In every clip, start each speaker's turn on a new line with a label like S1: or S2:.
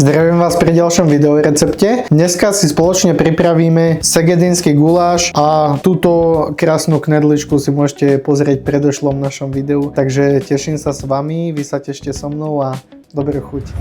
S1: Zdravím vás pri ďalšom videorecepte. Dneska si spoločne pripravíme segedinský guláš a túto krásnu knedličku si môžete pozrieť v predošlom našom videu. Takže teším sa s vami, vy sa tešte so mnou a dobrú chuť.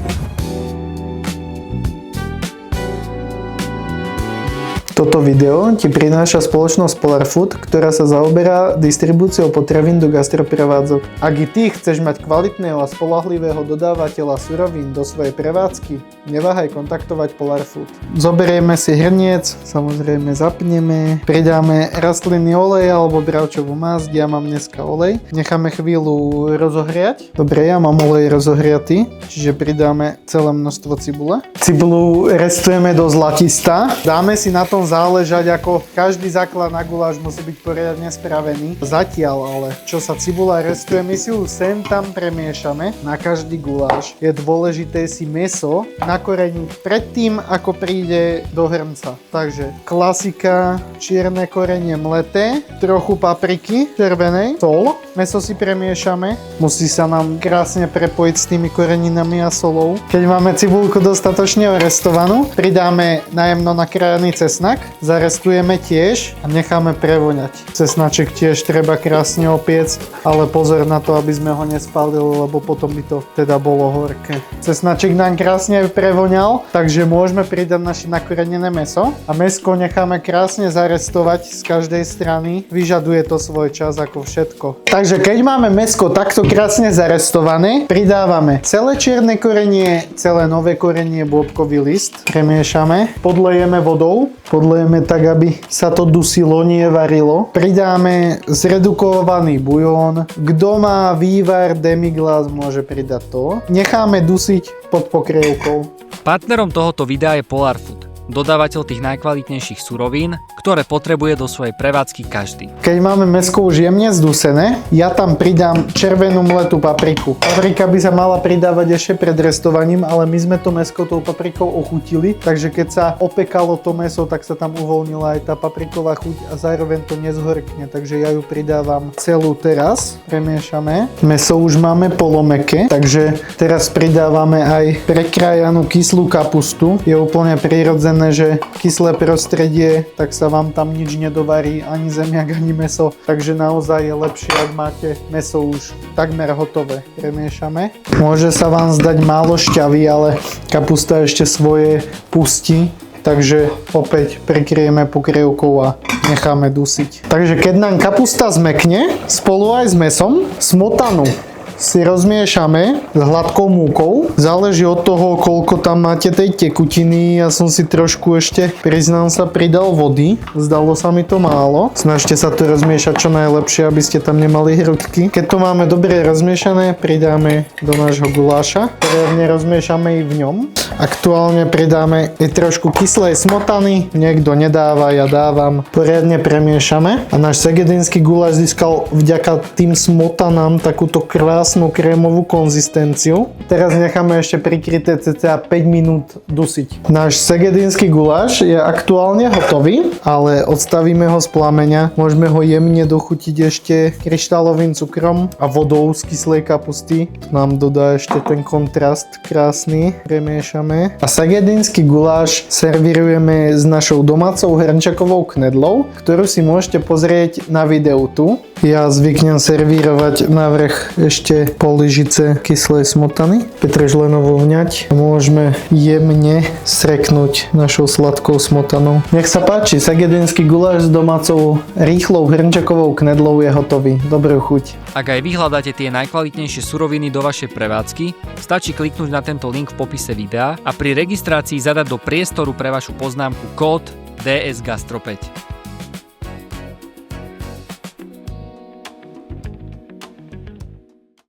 S1: Toto video ti prináša spoločnosť Polar Food, ktorá sa zaoberá distribúciou potravín do gastroprevádzok. Ak i ty chceš mať kvalitného a spoľahlivého dodávateľa surovín do svojej prevádzky, neváhaj kontaktovať Polar Food. Zoberieme si hrniec, samozrejme zapneme, pridáme rastlinný olej alebo bravčovú masť, ja mám dneska olej. Necháme chvíľu rozohriať. Dobre, ja mám olej rozohriatý, čiže pridáme celé množstvo cibule. Cibulu restujeme do zlatista. Dáme si na tom záležať, ako každý základ na guláš musí byť poriadne spravený. Zatiaľ ale, čo sa cibula restuje, my si ju sem tam premiešame. Na každý guláš je dôležité si mäso nakoreniť predtým, ako príde do hrnca. Takže klasika, čierne korenie mleté, trochu papriky červenej, sol. Mäso si premiešame, musí sa nám krásne prepojiť s tými koreninami a solou. Keď máme cibulku dostatočne orestovanú, pridáme najemno nakrájaný cesnak, zarestujeme tiež a necháme prevoňať. Cesnaček tiež treba krásne opiecť, ale pozor na to, aby sme ho nespálili, lebo potom by to teda bolo horké. Cesnaček nám krásne prevoňal, takže môžeme pridať naše nakorenené mäso a mäsko necháme krásne zarestovať z každej strany. Vyžaduje to svoj čas ako všetko. Takže keď máme mäsko takto krásne zarestované, pridávame celé čierne korenie, celé nové korenie, bôbkový list, premiešame, podlejeme vodou, podlejeme tak, aby sa to dusilo, nie varilo. Pridáme zredukovaný bujón. Kto má vývar demi-glace, môže pridať to. Necháme dusiť pod pokrievkou.
S2: Partnerom tohoto videa je Polar Food, dodávateľ tých najkvalitnejších surovín, ktoré potrebuje do svojej prevádzky každý.
S1: Keď máme mäsko už jemne zdusené, ja tam pridám červenú mletú papriku. Paprika by sa mala pridávať ešte pred restovaním, ale my sme to mäsko tou paprikou ochutili, takže keď sa opekalo to mäso, tak sa tam uvoľnila aj tá papriková chuť a zároveň to nezhorkne, takže ja ju pridávam celú teraz. Premiešame. Mäso už máme polomeké, takže teraz pridávame aj prekrájanú kyslú kapustu. Je úplne prirodzené, že kyslé prostredie, tak sa vám tam nič nedovarí, ani zemiak, ani mäso. Takže naozaj je lepšie, ak máte mäso už takmer hotové. Premiešame. Môže sa vám zdať málo šťavy, ale kapusta ešte svoje pustí. Takže opäť prekryjeme pokrievkou a necháme dusiť. Takže keď nám kapusta zmekne, spolu aj s mäsom, smotanu si rozmiešame s hladkou múkou. Záleží od toho, koľko tam máte tej tekutiny. Ja som si trošku ešte, priznám sa, pridal vody. Zdalo sa mi to málo. Snažte sa to rozmiešať čo najlepšie, aby ste tam nemali hrudky. Keď to máme dobre rozmiešané, pridáme do nášho guláša. Poriadne rozmiešame i v ňom. Aktuálne pridáme i trošku kyslej smotany. Niekto nedáva, ja dávam. Poriadne premiešame. A náš segedinský guláš získal vďaka tým smotanám takúto krásnu krémovú konzistenciu. Teraz necháme ešte prikryté cca 5 minút dusiť. Náš segedinský guláš je aktuálne hotový, ale odstavíme ho z plameňa. Môžeme ho jemne dochutiť ešte kryštálovým cukrom a vodou z kyslej kapusty. Nám dodá ešte ten kontrast krásny. Premiešame. A segedinský guláš servírujeme s našou domácou hrnčakovou knedlou, ktorú si môžete pozrieť na videu tu. Ja zvyknem servírovať na vrch ešte pol lyžice kyslej smotany, petržlenovú vňať. Môžeme jemne streknúť našou sladkou smotanou. Nech sa páči, segedinský guláš s domácou rýchlou hrnčakovou knedlou je hotový. Dobrú chuť.
S2: Ak aj vy hľadáte tie najkvalitnejšie suroviny do vašej prevádzky, stačí kliknúť na tento link v popise videa a pri registrácii zadať do priestoru pre vašu poznámku kód DS Gastro 5.